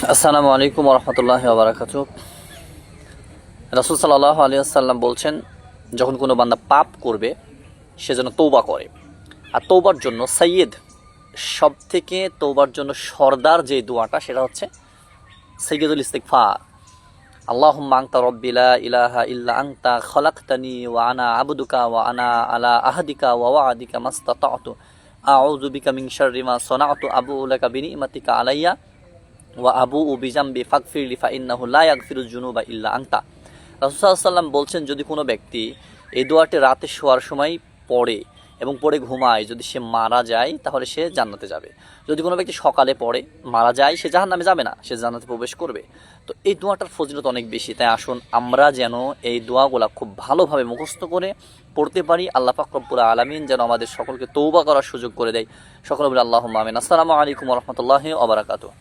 আসসালামু আলাইকুম রহমতুল্লাহি ওয়া বারাকাতুহু। রাসূল সাল্লাল্লাহু আলাইহি ওয়াসাল্লাম বলছেন, যখন কোনো বান্দা পাপ করবে সে যেন তওবা করে। আর তওবার জন্য সাইয়্যিদ, সব থেকে তওবার জন্য সর্দার যে দোয়াটা সেটা হচ্ছে সাইয়্যিদুল ইস্তিগফার। আল্লাহুম্মা আনতা রাব্বি লা ইলাহা ইল্লা আনতা খালাকতানি ওয়া আনা আবদুকা ওয়া আনা আলা আহদিকা ওয়া ওয়া'দিকা মাসতাতা'তু আউযু বিকা মিন শাররি মা সানা'তু আবুউ লাকা বিনি'মাতিকা আলাইয়া ওয়া আবুউ বিজামবি ফাগফিরলি ফাইন্নাহু লা ইয়াগফিরুয যুনুবা ইল্লা আনতা। রাসূল সাল্লাল্লাহু আলাইহি ওয়াসাল্লাম বলছেন, যদি কোনো ব্যক্তি এই দোয়াটি রাতে শোয়ার সময় পড়ে এবং পড়ে ঘুমায়, যদি সে মারা যায় তাহলে সে জান্নাতে যাবে। যদি কোনো ব্যক্তি সকালে পড়ে মারা যায়, সে জাহান্নামে যাবে না, সে জান্নাতে প্রবেশ করবে। তো এই দোয়াটার ফজিলত অনেক বেশি, তাই আসুন আমরা যেন এই দোয়াগুলা খুব ভালোভাবে মুখস্থ করে পড়তে পারি। আল্লাহ পাক রব্বুল আলামিন যেন আমাদের সকলকে তওবা করার সুযোগ করে দেয়। সকলে বলে আল্লাহুম্মা আমিন। আসসালামু আলাইকুম ওয়া রাহমাতুল্লাহি ওয়া বারাকাতুহু।